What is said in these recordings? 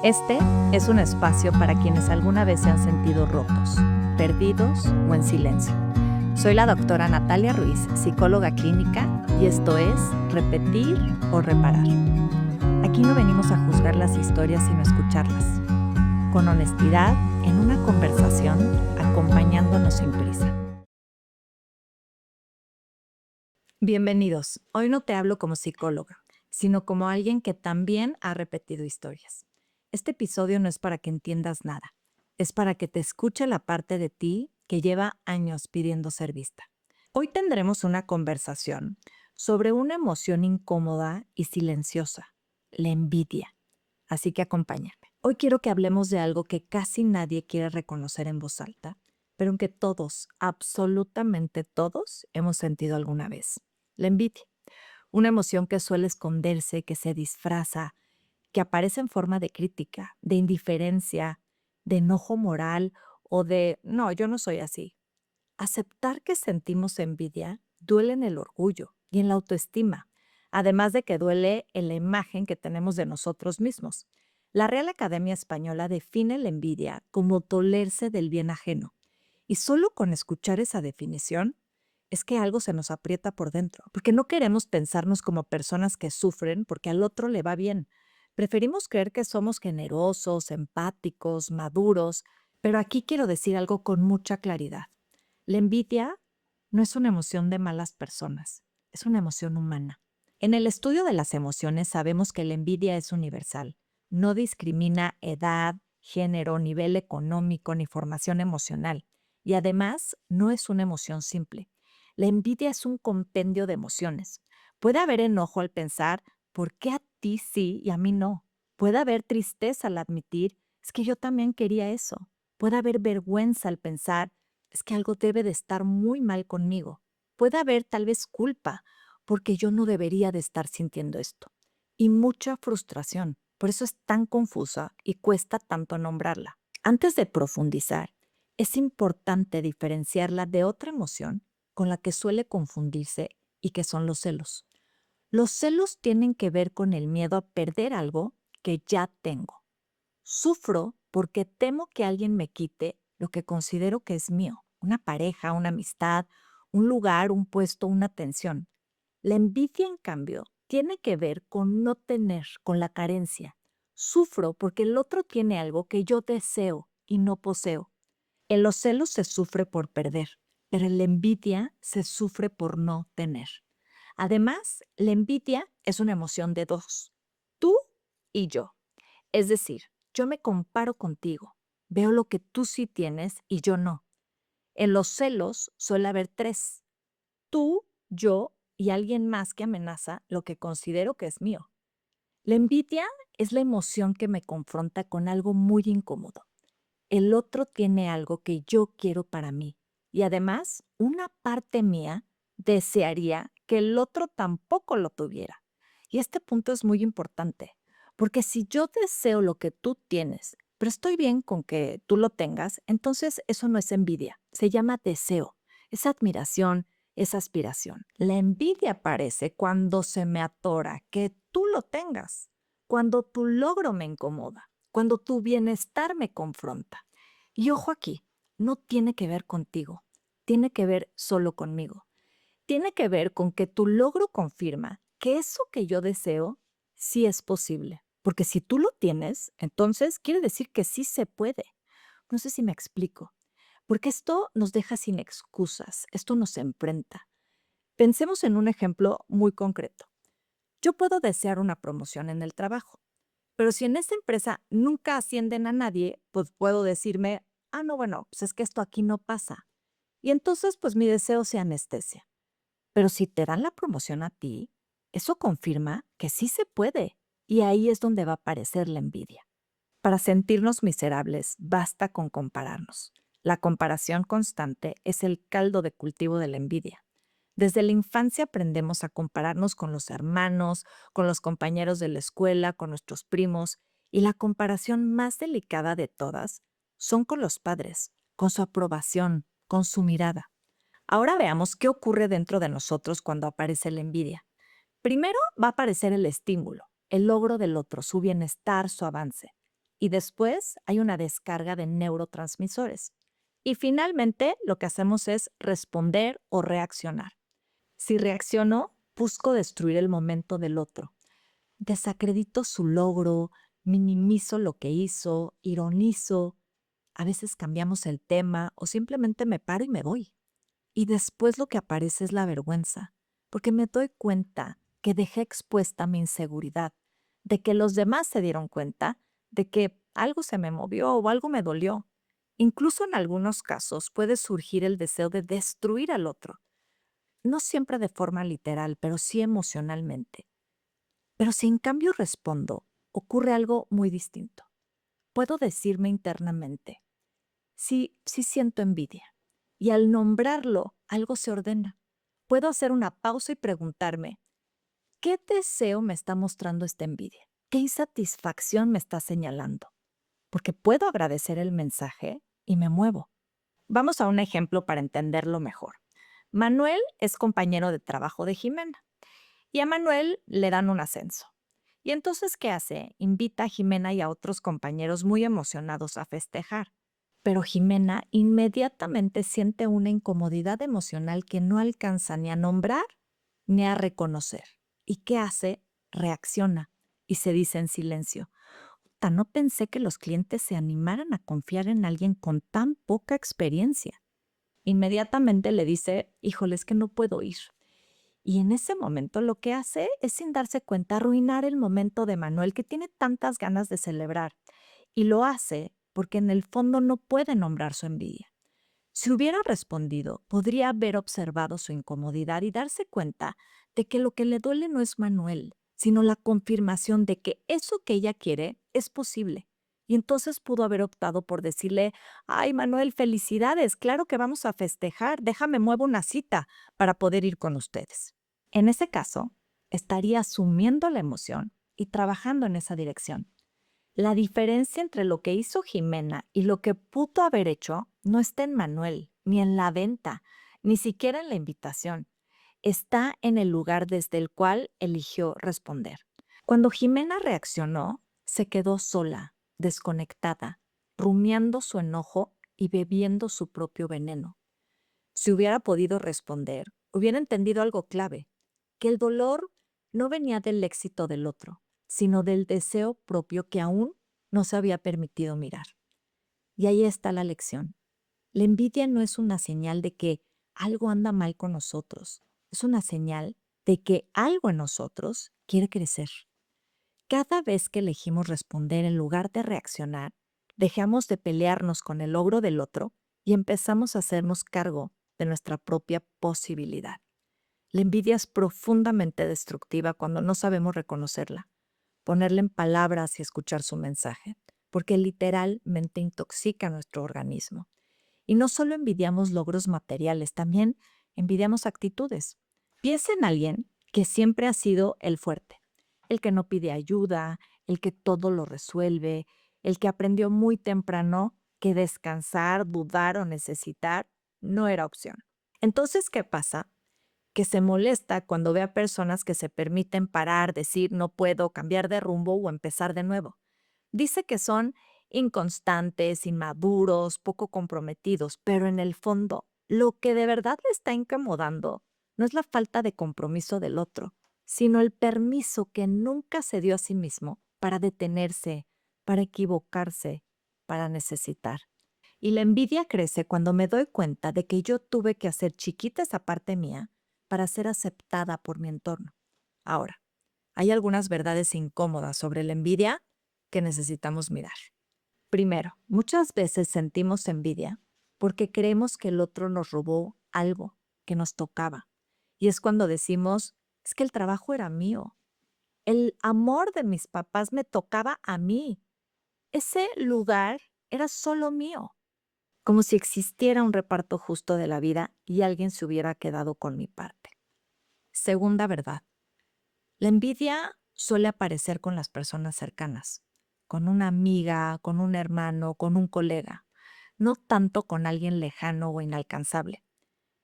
Este es un espacio para quienes alguna vez se han sentido rotos, perdidos o en silencio. Soy la doctora Natalia Ruiz, psicóloga clínica, y esto es Repetir o Reparar. Aquí no venimos a juzgar las historias sino a escucharlas. Con honestidad, en una conversación, acompañándonos sin prisa. Bienvenidos. Hoy no te hablo como psicóloga, sino como alguien que también ha repetido historias. Este episodio no es para que entiendas nada, es para que te escuche la parte de ti que lleva años pidiendo ser vista. Hoy tendremos una conversación sobre una emoción incómoda y silenciosa, la envidia. Así que acompáñame. Hoy quiero que hablemos de algo que casi nadie quiere reconocer en voz alta, pero en que todos, absolutamente todos, hemos sentido alguna vez. La envidia, una emoción que suele esconderse, que se disfraza, que aparece en forma de crítica, de indiferencia, de enojo moral o de, no, yo no soy así. Aceptar que sentimos envidia duele en el orgullo y en la autoestima, además de que duele en la imagen que tenemos de nosotros mismos. La Real Academia Española define la envidia como dolerse del bien ajeno. Y solo con escuchar esa definición es que algo se nos aprieta por dentro, porque no queremos pensarnos como personas que sufren porque al otro le va bien. Preferimos creer que somos generosos, empáticos, maduros, pero aquí quiero decir algo con mucha claridad. La envidia no es una emoción de malas personas, es una emoción humana. En el estudio de las emociones sabemos que la envidia es universal. No discrimina edad, género, nivel económico ni formación emocional. Y además, no es una emoción simple. La envidia es un compendio de emociones. Puede haber enojo al pensar, ¿por qué a ti sí y a mí no? Puede haber tristeza al admitir, es que yo también quería eso. Puede haber vergüenza al pensar, es que algo debe de estar muy mal conmigo. Puede haber tal vez culpa, porque yo no debería de estar sintiendo esto. Y mucha frustración. Por eso es tan confusa y cuesta tanto nombrarla. Antes de profundizar, es importante diferenciarla de otra emoción con la que suele confundirse y que son los celos. Los celos tienen que ver con el miedo a perder algo que ya tengo. Sufro porque temo que alguien me quite lo que considero que es mío, una pareja, una amistad, un lugar, un puesto, una atención. La envidia, en cambio, tiene que ver con no tener, con la carencia. Sufro porque el otro tiene algo que yo deseo y no poseo. En los celos se sufre por perder, pero en la envidia se sufre por no tener. Además, la envidia es una emoción de dos, tú y yo. Es decir, yo me comparo contigo, veo lo que tú sí tienes y yo no. En los celos suele haber tres, tú, yo y alguien más que amenaza lo que considero que es mío. La envidia es la emoción que me confronta con algo muy incómodo. El otro tiene algo que yo quiero para mí y además una parte mía desearía que el otro tampoco lo tuviera. Y este punto es muy importante, porque si yo deseo lo que tú tienes, pero estoy bien con que tú lo tengas, entonces eso no es envidia, se llama deseo, es admiración, es aspiración. La envidia aparece cuando se me atora que tú lo tengas, cuando tu logro me incomoda, cuando tu bienestar me confronta. Y ojo aquí, no tiene que ver contigo, tiene que ver solo conmigo. Tiene que ver con que tu logro confirma que eso que yo deseo sí es posible. Porque si tú lo tienes, entonces quiere decir que sí se puede. No sé si me explico. Porque esto nos deja sin excusas, esto nos enfrenta. Pensemos en un ejemplo muy concreto. Yo puedo desear una promoción en el trabajo, pero si en esa empresa nunca ascienden a nadie, pues puedo decirme, ah, no, bueno, pues es que esto aquí no pasa. Y entonces, pues mi deseo se anestesia. Pero si te dan la promoción a ti, eso confirma que sí se puede. Y ahí es donde va a aparecer la envidia. Para sentirnos miserables, basta con compararnos. La comparación constante es el caldo de cultivo de la envidia. Desde la infancia aprendemos a compararnos con los hermanos, con los compañeros de la escuela, con nuestros primos, y la comparación más delicada de todas son con los padres, con su aprobación, con su mirada. Ahora veamos qué ocurre dentro de nosotros cuando aparece la envidia. Primero va a aparecer el estímulo, el logro del otro, su bienestar, su avance. y después hay una descarga de neurotransmisores. Y finalmente lo que hacemos es responder o reaccionar. Si reacciono, busco destruir el momento del otro. Desacredito su logro, minimizo lo que hizo, ironizo. A veces cambiamos el tema o simplemente me paro y me voy. Y después lo que aparece es la vergüenza, porque me doy cuenta que dejé expuesta mi inseguridad, de que los demás se dieron cuenta, de que algo se me movió o algo me dolió. Incluso en algunos casos puede surgir el deseo de destruir al otro, no siempre de forma literal, pero sí emocionalmente. Pero si en cambio respondo, ocurre algo muy distinto. Puedo decirme internamente, sí, sí siento envidia. Y al nombrarlo, algo se ordena. Puedo hacer una pausa y preguntarme, ¿qué deseo me está mostrando esta envidia? ¿Qué insatisfacción me está señalando? Porque puedo agradecer el mensaje y me muevo. Vamos a un ejemplo para entenderlo mejor. Manuel es compañero de trabajo de Jimena y a Manuel le dan un ascenso. Y entonces, ¿qué hace? Invita a Jimena y a otros compañeros muy emocionados a festejar. Pero Jimena inmediatamente siente una incomodidad emocional que no alcanza ni a nombrar ni a reconocer. ¿Y qué hace? Reacciona y se dice en silencio: no pensé que los clientes se animaran a confiar en alguien con tan poca experiencia. Inmediatamente le dice, híjole, es que no puedo ir. Y en ese momento lo que hace es, sin darse cuenta, arruinar el momento de Manuel, que tiene tantas ganas de celebrar. Y lo hace porque en el fondo no puede nombrar su envidia. Si hubiera respondido, podría haber observado su incomodidad y darse cuenta de que lo que le duele no es Manuel, sino la confirmación de que eso que ella quiere es posible. Y entonces pudo haber optado por decirle, ay Manuel, felicidades, claro que vamos a festejar, déjame muevo una cita para poder ir con ustedes. En ese caso, estaría asumiendo la emoción y trabajando en esa dirección. La diferencia entre lo que hizo Jimena y lo que pudo haber hecho no está en Manuel, ni en la venta, ni siquiera en la invitación. Está en el lugar desde el cual eligió responder. Cuando Jimena reaccionó, se quedó sola, desconectada, rumiando su enojo y bebiendo su propio veneno. Si hubiera podido responder, hubiera entendido algo clave, que el dolor no venía del éxito del otro, sino del deseo propio que aún no se había permitido mirar. Y ahí está la lección. La envidia no es una señal de que algo anda mal con nosotros, es una señal de que algo en nosotros quiere crecer. Cada vez que elegimos responder en lugar de reaccionar, dejamos de pelearnos con el logro del otro y empezamos a hacernos cargo de nuestra propia posibilidad. La envidia es profundamente destructiva cuando no sabemos reconocerla, ponerla en palabras y escuchar su mensaje, porque literalmente intoxica nuestro organismo. Y no solo envidiamos logros materiales, también envidiamos actitudes. Piensa en alguien que siempre ha sido el fuerte, el que no pide ayuda, el que todo lo resuelve, el que aprendió muy temprano que descansar, dudar o necesitar no era opción. Entonces, ¿qué pasa? Que se molesta cuando ve a personas que se permiten parar, decir no puedo, cambiar de rumbo o empezar de nuevo. Dice que son inconstantes, inmaduros, poco comprometidos, pero en el fondo, lo que de verdad le está incomodando no es la falta de compromiso del otro, sino el permiso que nunca se dio a sí mismo para detenerse, para equivocarse, para necesitar. Y la envidia crece cuando me doy cuenta de que yo tuve que hacer chiquita esa parte mía para ser aceptada por mi entorno. Ahora, hay algunas verdades incómodas sobre la envidia que necesitamos mirar. Primero, muchas veces sentimos envidia porque creemos que el otro nos robó algo que nos tocaba. Y es cuando decimos, es que el trabajo era mío. El amor de mis papás me tocaba a mí. Ese lugar era solo mío. Como si existiera un reparto justo de la vida y alguien se hubiera quedado con mi parte. Segunda verdad. La envidia suele aparecer con las personas cercanas, con una amiga, con un hermano, con un colega, no tanto con alguien lejano o inalcanzable.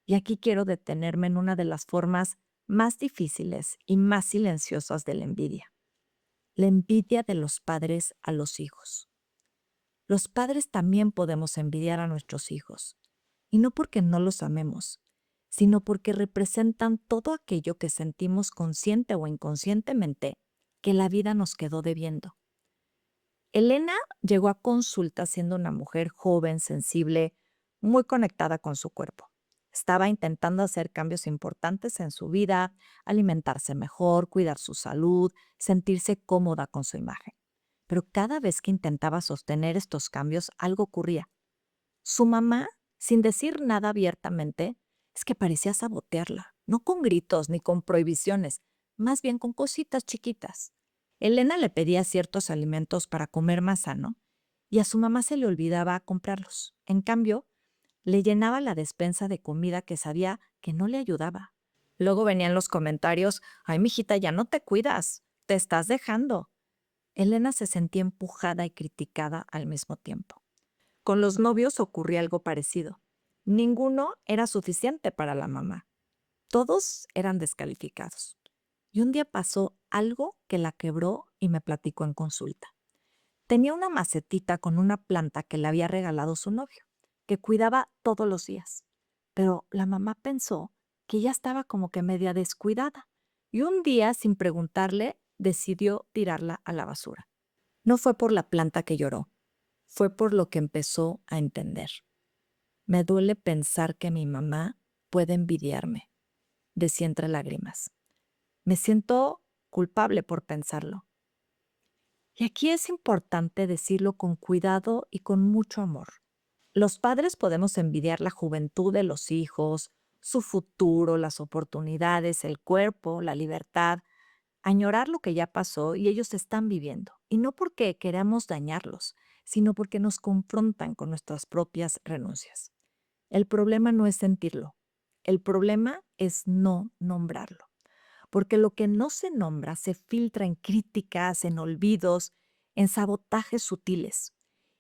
Y aquí quiero detenerme en una de las formas más difíciles y más silenciosas de la envidia de los padres a los hijos. Los padres también podemos envidiar a nuestros hijos, y no porque no los amemos, sino porque representan todo aquello que sentimos consciente o inconscientemente que la vida nos quedó debiendo. Elena llegó a consulta siendo una mujer joven, sensible, muy conectada con su cuerpo. Estaba intentando hacer cambios importantes en su vida, alimentarse mejor, cuidar su salud, sentirse cómoda con su imagen. Pero cada vez que intentaba sostener estos cambios, algo ocurría. Su mamá, sin decir nada abiertamente, es que parecía sabotearla, no con gritos ni con prohibiciones, más bien con cositas chiquitas. Elena le pedía ciertos alimentos para comer más sano y a su mamá se le olvidaba comprarlos. En cambio, le llenaba la despensa de comida que sabía que no le ayudaba. Luego venían los comentarios: ay, mijita, ya no te cuidas, te estás dejando. Elena se sentía empujada y criticada al mismo tiempo. Con los novios ocurría algo parecido. Ninguno era suficiente para la mamá. Todos eran descalificados. Y un día pasó algo que la quebró y me platicó en consulta. Tenía una macetita con una planta que le había regalado su novio, que cuidaba todos los días. Pero la mamá pensó que ya estaba como que media descuidada y un día, sin preguntarle, decidió tirarla a la basura. No fue por la planta que lloró, fue por lo que empezó a entender. Me duele pensar que mi mamá puede envidiarme, decía entre lágrimas. Me siento culpable por pensarlo. Y aquí es importante decirlo con cuidado y con mucho amor. Los padres podemos envidiar la juventud de los hijos, su futuro, las oportunidades, el cuerpo, la libertad, añorar lo que ya pasó y ellos están viviendo. Y no porque queramos dañarlos, sino porque nos confrontan con nuestras propias renuncias. El problema no es sentirlo, el problema es no nombrarlo. Porque lo que no se nombra se filtra en críticas, en olvidos, en sabotajes sutiles.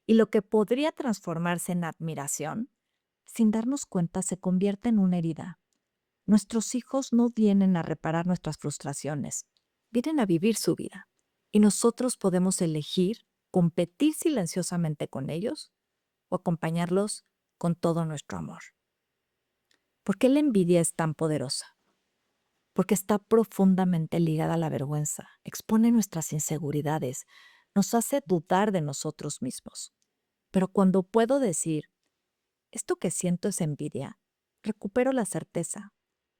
Y lo que podría transformarse en admiración, sin darnos cuenta, se convierte en una herida. Nuestros hijos no vienen a reparar nuestras frustraciones, vienen a vivir su vida. Y nosotros podemos elegir competir silenciosamente con ellos o acompañarlos con todo nuestro amor. ¿Por qué la envidia es tan poderosa? Porque está profundamente ligada a la vergüenza, expone nuestras inseguridades, nos hace dudar de nosotros mismos. Pero cuando puedo decir, esto que siento es envidia, recupero la certeza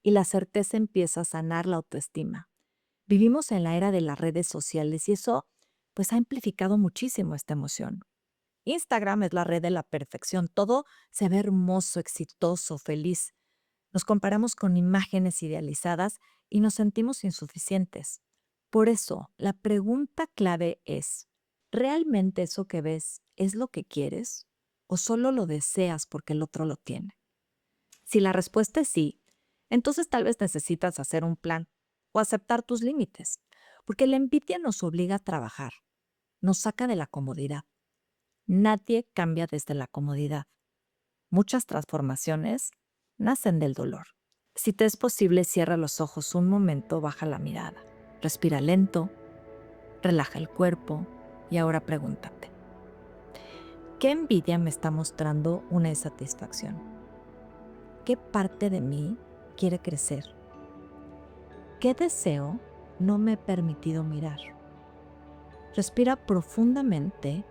y la certeza empieza a sanar la autoestima. Vivimos en la era de las redes sociales y eso pues ha amplificado muchísimo esta emoción. Instagram es la red de la perfección, todo se ve hermoso, exitoso, feliz. Nos comparamos con imágenes idealizadas y nos sentimos insuficientes. Por eso, la pregunta clave es, ¿realmente eso que ves es lo que quieres o solo lo deseas porque el otro lo tiene? Si la respuesta es sí, entonces tal vez necesitas hacer un plan o aceptar tus límites, porque la envidia nos obliga a trabajar, nos saca de la comodidad. Nadie cambia desde la comodidad. Muchas transformaciones nacen del dolor. Si te es posible, cierra los ojos un momento, baja la mirada, respira lento, relaja el cuerpo y ahora pregúntate, ¿qué envidia me está mostrando una insatisfacción? ¿Qué parte de mí quiere crecer? ¿Qué deseo no me he permitido mirar? Respira profundamente,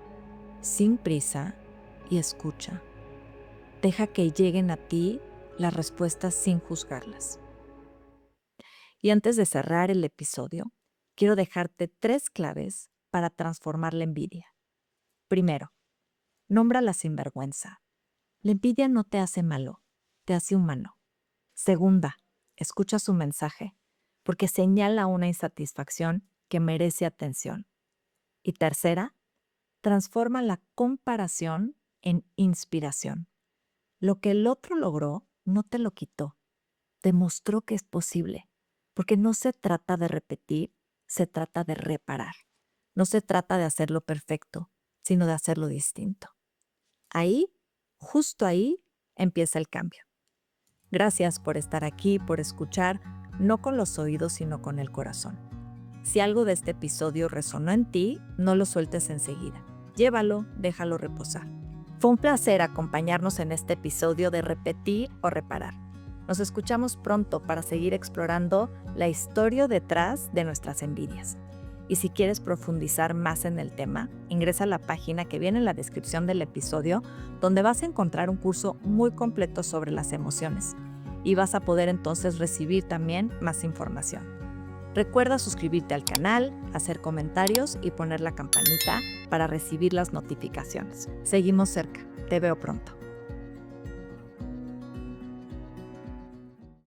sin prisa y escucha. Deja que lleguen a ti las respuestas sin juzgarlas. Y antes de cerrar el episodio, quiero dejarte 3 claves para transformar la envidia. Primero, nómbrala sin vergüenza. La envidia no te hace malo, te hace humano. Segunda, escucha su mensaje, porque señala una insatisfacción que merece atención. Y tercera, transforma la comparación en inspiración. Lo que el otro logró no te lo quitó, demostró que es posible, porque no se trata de repetir, se trata de reparar. No se trata de hacerlo perfecto, sino de hacerlo distinto. Ahí, justo ahí, empieza el cambio. Gracias por estar aquí, por escuchar, no con los oídos, sino con el corazón. Si algo de este episodio resonó en ti, no lo sueltes enseguida. llévalo, déjalo reposar. Fue un placer acompañarnos en este episodio de Repetir o Reparar. Nos escuchamos pronto para seguir explorando la historia detrás de nuestras envidias. Y si quieres profundizar más en el tema, ingresa a la página que viene en la descripción del episodio, donde vas a encontrar un curso muy completo sobre las emociones y vas a poder entonces recibir también más información. Recuerda suscribirte al canal, hacer comentarios y poner la campanita para recibir las notificaciones. Seguimos cerca. Te veo pronto.